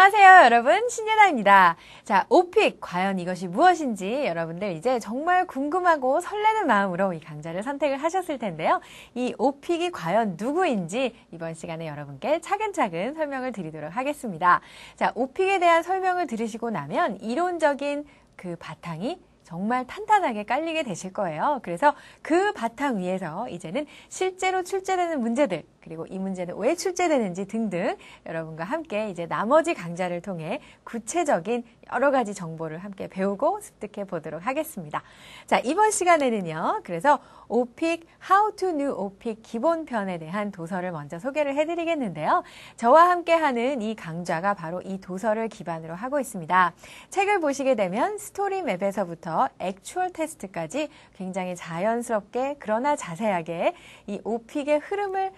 안녕하세요, 여러분. 신예나입니다. 자, 오픽 과연 이것이 무엇인지 여러분들 이제 정말 궁금하고 설레는 마음으로 이 강좌를 선택을 하셨을 텐데요. 이 오픽이 과연 누구인지 이번 시간에 여러분께 차근차근 설명을 드리도록 하겠습니다. 자, 오픽에 대한 설명을 들으시고 나면 이론적인 그 바탕이 정말 탄탄하게 깔리게 되실 거예요. 그래서 그 바탕 위에서 이제는 실제로 출제되는 문제들, 그리고 이 문제는 왜 출제되는지 등등 여러분과 함께 이제 나머지 강좌를 통해 구체적인 여러 가지 정보를 함께 배우고 습득해 보도록 하겠습니다. 자, 이번 시간에는요. 그래서 오픽, How to New 오픽 기본편에 대한 도서를 먼저 소개를 해드리겠는데요. 저와 함께하는 이 강좌가 바로 이 도서를 기반으로 하고 있습니다. 책을 보시게 되면 스토리맵에서부터 액추얼 테스트까지 굉장히 자연스럽게 그러나 자세하게 이 오픽의 흐름을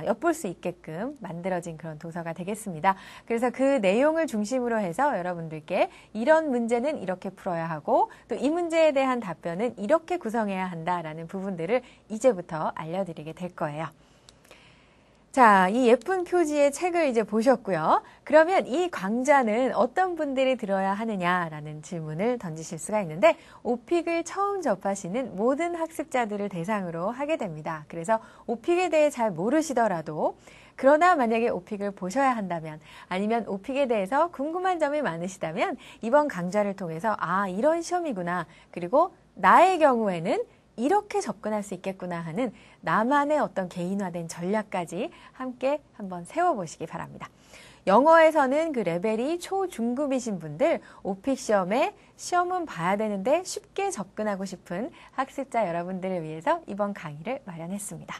엿볼 수 있게끔 만들어진 그런 도서가 되겠습니다. 그래서 그 내용을 중심으로 해서 여러분들께 이런 문제는 이렇게 풀어야 하고 또 이 문제에 대한 답변은 이렇게 구성해야 한다라는 부분들을 이제부터 알려드리게 될 거예요. 자, 이 예쁜 표지의 책을 이제 보셨고요. 그러면 이 강좌는 어떤 분들이 들어야 하느냐라는 질문을 던지실 수가 있는데 오픽을 처음 접하시는 모든 학습자들을 대상으로 하게 됩니다. 그래서 오픽에 대해 잘 모르시더라도 그러나 만약에 오픽을 보셔야 한다면 아니면 오픽에 대해서 궁금한 점이 많으시다면 이번 강좌를 통해서 이런 시험이구나. 그리고 나의 경우에는 이렇게 접근할 수 있겠구나 하는 나만의 어떤 개인화된 전략까지 함께 한번 세워보시기 바랍니다. 영어에서는 그 레벨이 초중급이신 분들 오픽 시험은 봐야 되는데 쉽게 접근하고 싶은 학습자 여러분들을 위해서 이번 강의를 마련했습니다.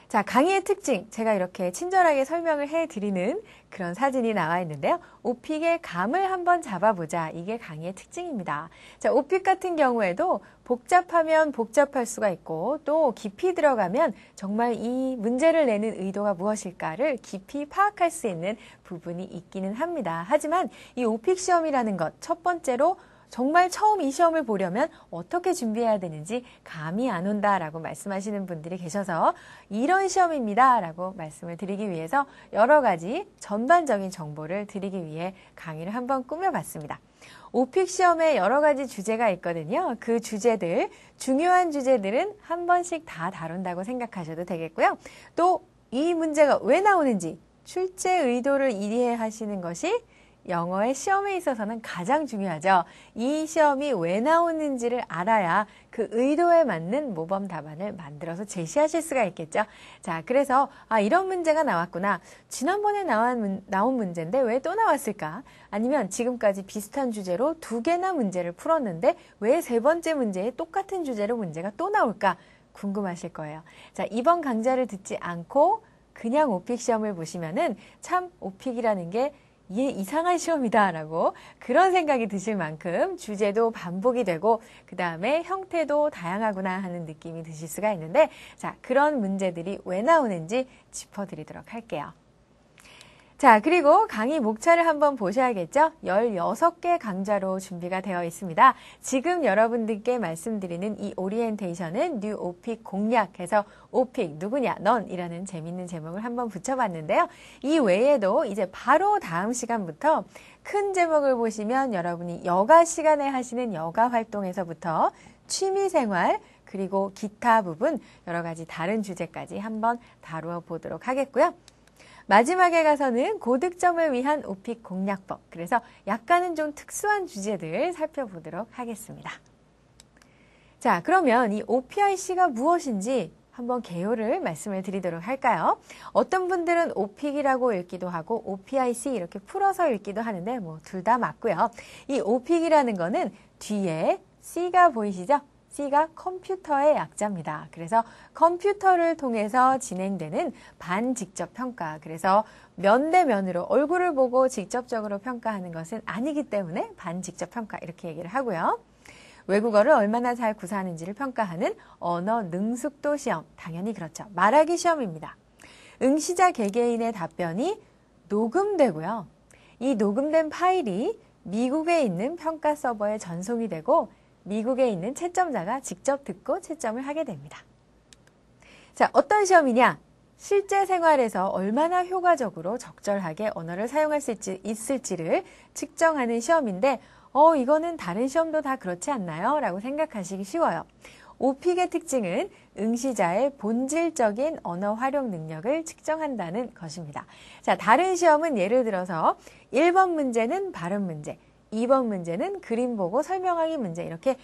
자, 강의의 특징, 제가 이렇게 친절하게 설명을 해드리는 그런 사진이 나와 있는데요. 오픽의 감을 한번 잡아보자. 이게 강의의 특징입니다. 자, 오픽 같은 경우에도 복잡하면 복잡할 수가 있고 또 깊이 들어가면 정말 이 문제를 내는 의도가 무엇일까를 깊이 파악할 수 있는 부분이 있기는 합니다. 하지만 이 오픽 시험이라는 것, 첫 번째로 정말 처음 이 시험을 보려면 어떻게 준비해야 되는지 감이 안 온다라고 말씀하시는 분들이 계셔서 이런 시험입니다 라고 말씀을 드리기 위해서 여러 가지 전반적인 정보를 드리기 위해 강의를 한번 꾸며봤습니다. 오픽 시험에 여러 가지 주제가 있거든요. 그 주제들, 중요한 주제들은 한 번씩 다 다룬다고 생각하셔도 되겠고요. 또 이 문제가 왜 나오는지 출제 의도를 이해하시는 것이 영어의 시험에 있어서는 가장 중요하죠. 이 시험이 왜 나오는지를 알아야 그 의도에 맞는 모범 답안을 만들어서 제시하실 수가 있겠죠. 자, 그래서 이런 문제가 나왔구나. 지난번에 나온 문제인데 왜 또 나왔을까? 아니면 지금까지 비슷한 주제로 2개나 문제를 풀었는데 왜 3번째 문제에 똑같은 주제로 문제가 또 나올까? 궁금하실 거예요. 자, 이번 강좌를 듣지 않고 그냥 오픽 시험을 보시면은 참 오픽이라는 게 이게 이상한 시험이다라고 그런 생각이 드실 만큼 주제도 반복이 되고 그 다음에 형태도 다양하구나 하는 느낌이 드실 수가 있는데 자, 그런 문제들이 왜 나오는지 짚어드리도록 할게요. 자, 그리고 강의 목차를 한번 보셔야겠죠? 16개 강좌로 준비가 되어 있습니다. 지금 여러분들께 말씀드리는 이 오리엔테이션은 뉴 오픽 공략해서 오픽 누구냐 넌이라는 재밌는 제목을 한번 붙여봤는데요. 이 외에도 이제 바로 다음 시간부터 큰 제목을 보시면 여러분이 여가 시간에 하시는 여가 활동에서부터 취미생활 그리고 기타 부분 여러 가지 다른 주제까지 한번 다루어 보도록 하겠고요. 마지막에 가서는 고득점을 위한 오픽 공략법, 그래서 약간은 좀 특수한 주제들 살펴보도록 하겠습니다. 자, 그러면 이 OPIC가 무엇인지 한번 개요를 말씀을 드리도록 할까요? 어떤 분들은 오픽이라고 읽기도 하고 OPIC 이렇게 풀어서 읽기도 하는데 둘 다 맞고요. 이 오픽이라는 거는 뒤에 C가 보이시죠? C가 컴퓨터의 약자입니다. 그래서 컴퓨터를 통해서 진행되는 반직접 평가. 그래서 면대면으로 얼굴을 보고 직접적으로 평가하는 것은 아니기 때문에 반직접 평가 이렇게 얘기를 하고요. 외국어를 얼마나 잘 구사하는지를 평가하는 언어 능숙도 시험. 당연히 그렇죠. 말하기 시험입니다. 응시자 개개인의 답변이 녹음되고요. 이 녹음된 파일이 미국에 있는 평가 서버에 전송이 되고 미국에 있는 채점자가 직접 듣고 채점을 하게 됩니다. 자, 어떤 시험이냐? 실제 생활에서 얼마나 효과적으로 적절하게 언어를 사용할 수 있을지를 측정하는 시험인데 이거는 다른 시험도 다 그렇지 않나요? 라고 생각하시기 쉬워요. 오픽의 특징은 응시자의 본질적인 언어 활용 능력을 측정한다는 것입니다. 자, 다른 시험은 예를 들어서 1번 문제는 발음 문제, 2번 문제는 그림 보고 설명하기 문제 이렇게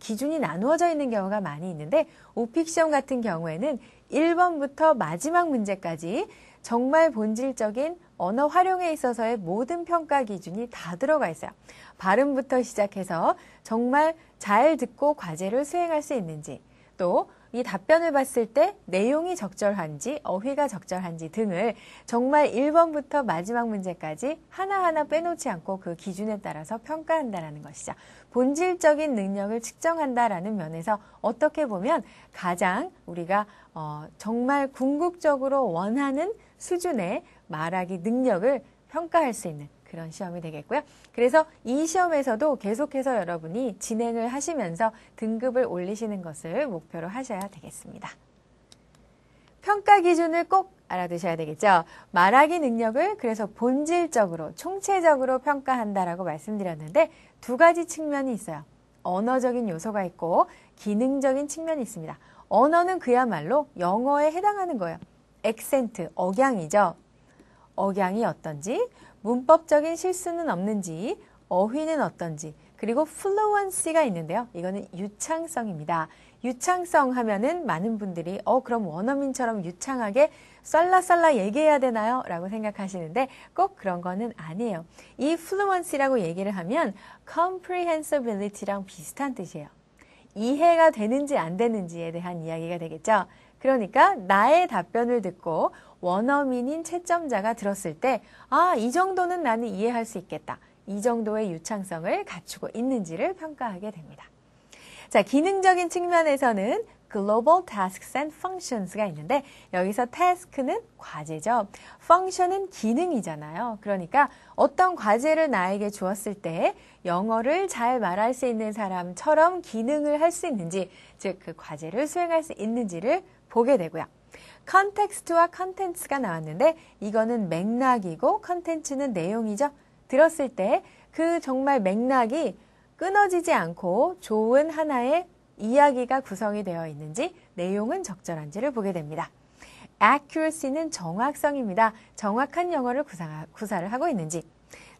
기준이 나누어져 있는 경우가 많이 있는데 오픽 시험 같은 경우에는 1번부터 마지막 문제까지 정말 본질적인 언어 활용에 있어서의 모든 평가 기준이 다 들어가 있어요. 발음부터 시작해서 정말 잘 듣고 과제를 수행할 수 있는지, 또 이 답변을 봤을 때 내용이 적절한지, 어휘가 적절한지 등을 정말 1번부터 마지막 문제까지 하나하나 빼놓지 않고 그 기준에 따라서 평가한다는 것이죠. 본질적인 능력을 측정한다라는 면에서 어떻게 보면 가장 우리가 정말 궁극적으로 원하는 수준의 말하기 능력을 평가할 수 있는 그런 시험이 되겠고요. 그래서 이 시험에서도 계속해서 여러분이 진행을 하시면서 등급을 올리시는 것을 목표로 하셔야 되겠습니다. 평가 기준을 꼭 알아두셔야 되겠죠. 말하기 능력을 그래서 본질적으로, 총체적으로 평가한다라고 말씀드렸는데 두 가지 측면이 있어요. 언어적인 요소가 있고 기능적인 측면이 있습니다. 언어는 그야말로 영어에 해당하는 거예요. 액센트, 억양이죠. 억양이 어떤지, 문법적인 실수는 없는지, 어휘는 어떤지, 그리고 플루언시가 있는데요. 이거는 유창성입니다. 유창성 하면은 많은 분들이 그럼 원어민처럼 유창하게 썰라썰라 얘기해야 되나요? 라고 생각하시는데 꼭 그런 거는 아니에요. 이 플루언시라고 얘기를 하면 comprehensibility랑 비슷한 뜻이에요. 이해가 되는지 안 되는지에 대한 이야기가 되겠죠. 그러니까 나의 답변을 듣고 원어민인 채점자가 들었을 때 이 정도는 나는 이해할 수 있겠다. 이 정도의 유창성을 갖추고 있는지를 평가하게 됩니다. 자, 기능적인 측면에서는 Global Tasks and Functions가 있는데 여기서 task는 과제죠. function은 기능이잖아요. 그러니까 어떤 과제를 나에게 주었을 때 영어를 잘 말할 수 있는 사람처럼 기능을 할 수 있는지, 즉 그 과제를 수행할 수 있는지를 보게 되고요. 컨텍스트와 컨텐츠가 나왔는데 이거는 맥락이고 컨텐츠는 내용이죠. 들었을 때 그 정말 맥락이 끊어지지 않고 좋은 하나의 이야기가 구성이 되어 있는지, 내용은 적절한지를 보게 됩니다. accuracy는 정확성입니다. 정확한 영어를 구사를 하고 있는지.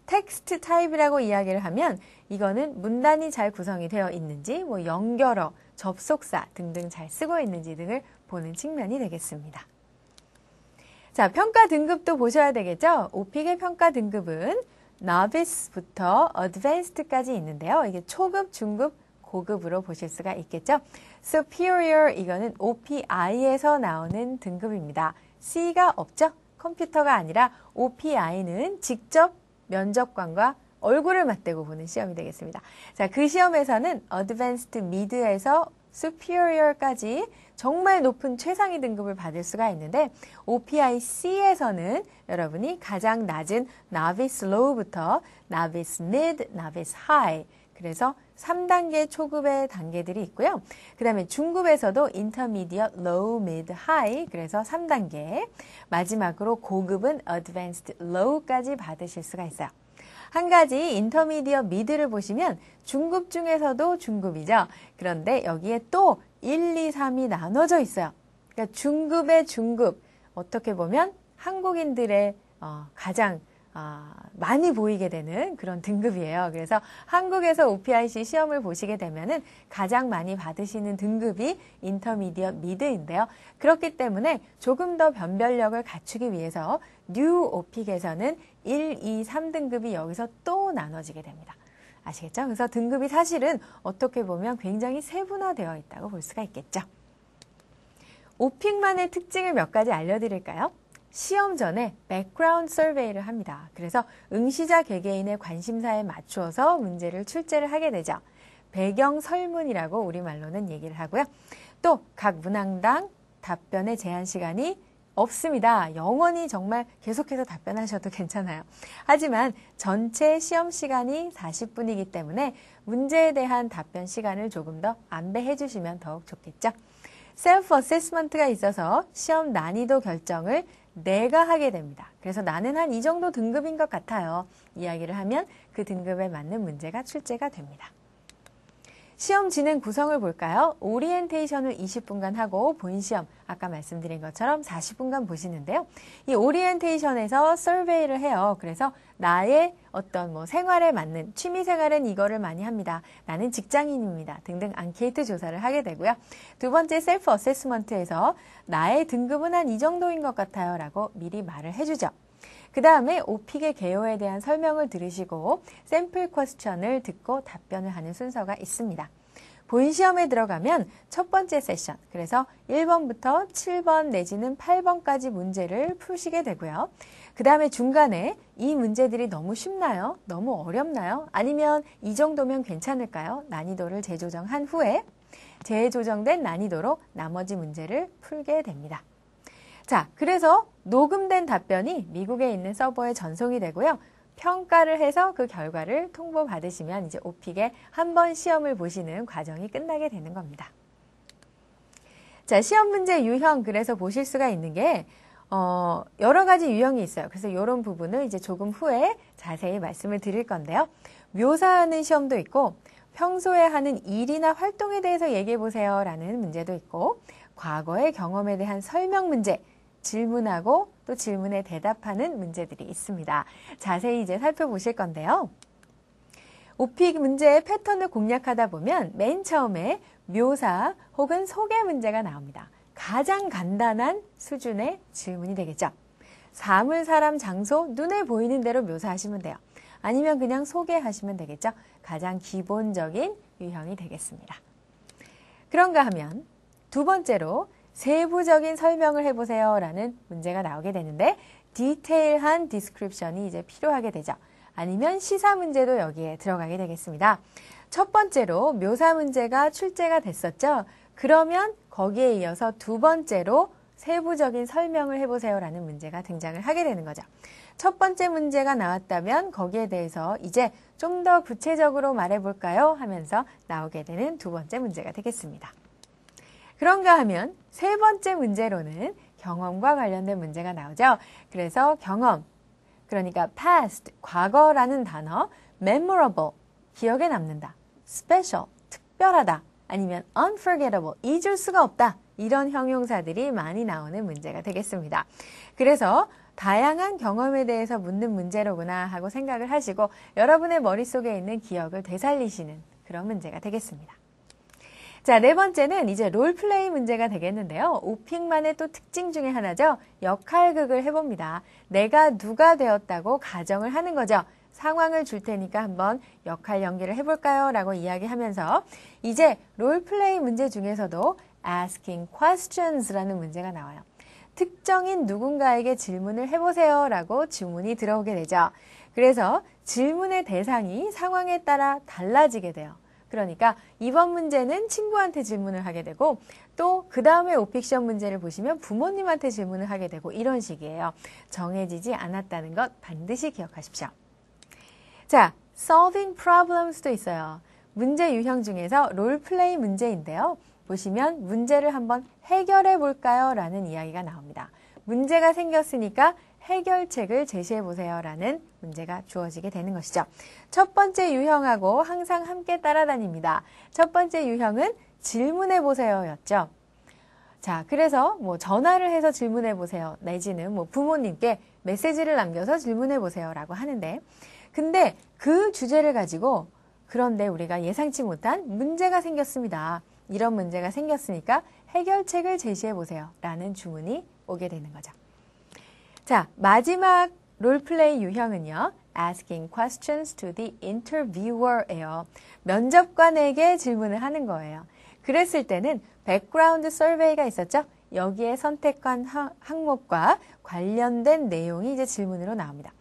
텍스트 타입이라고 이야기를 하면 이거는 문단이 잘 구성이 되어 있는지, 연결어, 접속사 등등 잘 쓰고 있는지 등을 보는 측면이 되겠습니다. 자, 평가 등급도 보셔야 되겠죠? 오픽의 평가 등급은 novice부터 advanced까지 있는데요. 이게 초급, 중급, 고급으로 보실 수가 있겠죠? superior 이거는 OPI에서 나오는 등급입니다. C가 없죠? 컴퓨터가 아니라 OPI는 직접 면접관과 얼굴을 맞대고 보는 시험이 되겠습니다. 자, 그 시험에서는 advanced mid에서 superior까지 정말 높은 최상위 등급을 받을 수가 있는데 OPI-C에서는 여러분이 가장 낮은 novice low부터 novice mid, novice high 그래서 3단계 초급의 단계들이 있고요. 그 다음에 중급에서도 intermediate, low, mid, high 그래서 3단계 마지막으로 고급은 advanced low까지 받으실 수가 있어요. 한 가지 intermediate, mid를 보시면 중급 중에서도 중급이죠. 그런데 여기에 또 1, 2, 3이 나눠져 있어요. 그러니까 중급의 중급, 어떻게 보면 한국인들의 가장 많이 보이게 되는 그런 등급이에요. 그래서 한국에서 OPIC 시험을 보시게 되면은 가장 많이 받으시는 등급이 인터미디엇 미드인데요. 그렇기 때문에 조금 더 변별력을 갖추기 위해서 뉴 오픽에서는 1, 2, 3등급이 여기서 또 나눠지게 됩니다. 아시겠죠? 그래서 등급이 사실은 어떻게 보면 굉장히 세분화되어 있다고 볼 수가 있겠죠. 오픽만의 특징을 몇 가지 알려드릴까요? 시험 전에 백그라운드 서베이를 합니다. 그래서 응시자 개개인의 관심사에 맞추어서 문제를 출제를 하게 되죠. 배경 설문이라고 우리말로는 얘기를 하고요. 또 각 문항당 답변의 제한 시간이 없습니다. 영원히 정말 계속해서 답변하셔도 괜찮아요. 하지만 전체 시험 시간이 40분이기 때문에 문제에 대한 답변 시간을 조금 더 안배해 주시면 더욱 좋겠죠. 셀프 어세스먼트가 있어서 시험 난이도 결정을 내가 하게 됩니다. 그래서 나는 한 이 정도 등급인 것 같아요. 이야기를 하면 그 등급에 맞는 문제가 출제가 됩니다. 시험 진행 구성을 볼까요? 오리엔테이션을 20분간 하고 본시험 아까 말씀드린 것처럼 40분간 보시는데요. 이 오리엔테이션에서 서베이를 해요. 그래서 나의 어떤 생활에 맞는 취미 생활은 이거를 많이 합니다. 나는 직장인입니다. 등등 앙케이트 조사를 하게 되고요. 두 번째 셀프 어세스먼트에서 나의 등급은 한 이 정도인 것 같아요. 라고 미리 말을 해주죠. 그 다음에 오픽의 개요에 대한 설명을 들으시고 샘플 퀘스천을 듣고 답변을 하는 순서가 있습니다. 본시험에 들어가면 첫 번째 세션, 그래서 1번부터 7번 내지는 8번까지 문제를 푸시게 되고요. 그 다음에 중간에 이 문제들이 너무 쉽나요? 너무 어렵나요? 아니면 이 정도면 괜찮을까요? 난이도를 재조정한 후에 재조정된 난이도로 나머지 문제를 풀게 됩니다. 자, 그래서 녹음된 답변이 미국에 있는 서버에 전송이 되고요. 평가를 해서 그 결과를 통보받으시면 이제 오픽에 한 번 시험을 보시는 과정이 끝나게 되는 겁니다. 자, 시험 문제 유형 그래서 보실 수가 있는 게 여러 가지 유형이 있어요. 그래서 이런 부분을 이제 조금 후에 자세히 말씀을 드릴 건데요. 묘사하는 시험도 있고 평소에 하는 일이나 활동에 대해서 얘기해 보세요 라는 문제도 있고 과거의 경험에 대한 설명 문제, 질문하고 또 질문에 대답하는 문제들이 있습니다. 자세히 이제 살펴보실 건데요. 오픽 문제의 패턴을 공략하다 보면 맨 처음에 묘사 혹은 소개 문제가 나옵니다. 가장 간단한 수준의 질문이 되겠죠. 사물, 사람, 장소, 눈에 보이는 대로 묘사하시면 돼요. 아니면 그냥 소개하시면 되겠죠. 가장 기본적인 유형이 되겠습니다. 그런가 하면 두 번째로 세부적인 설명을 해보세요 라는 문제가 나오게 되는데 디테일한 디스크립션이 이제 필요하게 되죠. 아니면 시사 문제도 여기에 들어가게 되겠습니다. 첫 번째로 묘사 문제가 출제가 됐었죠. 그러면 거기에 이어서 두 번째로 세부적인 설명을 해보세요 라는 문제가 등장을 하게 되는 거죠. 첫 번째 문제가 나왔다면 거기에 대해서 이제 좀 더 구체적으로 말해볼까요? 하면서 나오게 되는 두 번째 문제가 되겠습니다. 그런가 하면 세 번째 문제로는 경험과 관련된 문제가 나오죠. 그래서 경험, 그러니까 past, 과거라는 단어, memorable, 기억에 남는다, special, 특별하다, 아니면 unforgettable, 잊을 수가 없다. 이런 형용사들이 많이 나오는 문제가 되겠습니다. 그래서 다양한 경험에 대해서 묻는 문제로구나 하고 생각을 하시고 여러분의 머릿속에 있는 기억을 되살리시는 그런 문제가 되겠습니다. 자, 네 번째는 이제 롤플레이 문제가 되겠는데요. 오픽만의 또 특징 중에 하나죠. 역할극을 해봅니다. 내가 누가 되었다고 가정을 하는 거죠. 상황을 줄 테니까 한번 역할 연기를 해볼까요? 라고 이야기하면서 이제 롤플레이 문제 중에서도 asking questions라는 문제가 나와요. 특정인 누군가에게 질문을 해보세요 라고 주문이 들어오게 되죠. 그래서 질문의 대상이 상황에 따라 달라지게 돼요. 그러니까 이번 문제는 친구한테 질문을 하게 되고 또 그 다음에 오픽션 문제를 보시면 부모님한테 질문을 하게 되고 이런 식이에요. 정해지지 않았다는 것 반드시 기억하십시오. 자, solving problems도 있어요. 문제 유형 중에서 롤플레이 문제인데요. 보시면 문제를 한번 해결해 볼까요? 라는 이야기가 나옵니다. 문제가 생겼으니까 해결책을 제시해 보세요 라는 문제가 주어지게 되는 것이죠. 첫 번째 유형하고 항상 함께 따라다닙니다. 첫 번째 유형은 질문해 보세요 였죠. 자, 그래서 전화를 해서 질문해 보세요 내지는 부모님께 메시지를 남겨서 질문해 보세요 라고 하는데 근데 그 주제를 가지고 그런데 우리가 예상치 못한 문제가 생겼습니다. 이런 문제가 생겼으니까 해결책을 제시해 보세요 라는 주문이 오게 되는 거죠. 자, 마지막 롤플레이 유형은요. asking questions to the interviewer예요. 면접관에게 질문을 하는 거예요. 그랬을 때는 백그라운드 서베이가 있었죠. 여기에 선택한 항목과 관련된 내용이 이제 질문으로 나옵니다.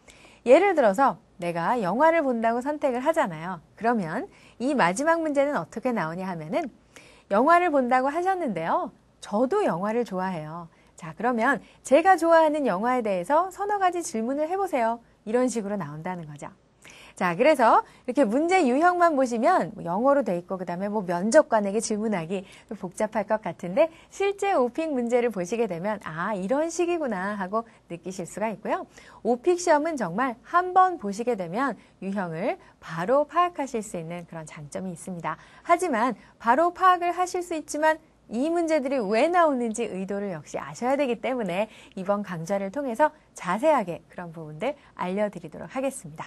예를 들어서 내가 영화를 본다고 선택을 하잖아요. 그러면 이 마지막 문제는 어떻게 나오냐 하면은 영화를 본다고 하셨는데요. 저도 영화를 좋아해요. 자, 그러면 제가 좋아하는 영화에 대해서 서너 가지 질문을 해보세요. 이런 식으로 나온다는 거죠. 자, 그래서 이렇게 문제 유형만 보시면 영어로 돼 있고 그다음에 뭐 면접관에게 질문하기 복잡할 것 같은데 실제 오픽 문제를 보시게 되면 아, 이런 식이구나 하고 느끼실 수가 있고요. 오픽 시험은 정말 한 번 보시게 되면 유형을 바로 파악하실 수 있는 그런 장점이 있습니다. 하지만 바로 파악을 하실 수 있지만 이 문제들이 왜 나오는지 의도를 역시 아셔야 되기 때문에 이번 강좌를 통해서 자세하게 그런 부분들 알려드리도록 하겠습니다.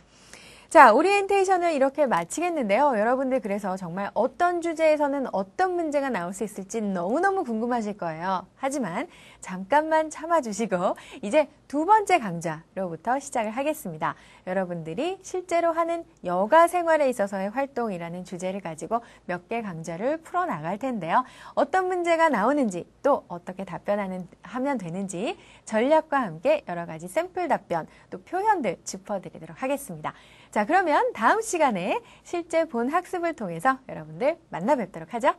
자, 오리엔테이션을 이렇게 마치겠는데요. 여러분들 그래서 정말 어떤 주제에서는 어떤 문제가 나올 수 있을지 너무너무 궁금하실 거예요. 하지만 잠깐만 참아주시고 이제 두 번째 강좌로부터 시작을 하겠습니다. 여러분들이 실제로 하는 여가 생활에 있어서의 활동이라는 주제를 가지고 몇 개 강좌를 풀어나갈 텐데요. 어떤 문제가 나오는지 또 어떻게 하면 되는지 전략과 함께 여러 가지 샘플 답변 또 표현들 짚어드리도록 하겠습니다. 자, 그러면 다음 시간에 실제 본 학습을 통해서 여러분들 만나 뵙도록 하죠.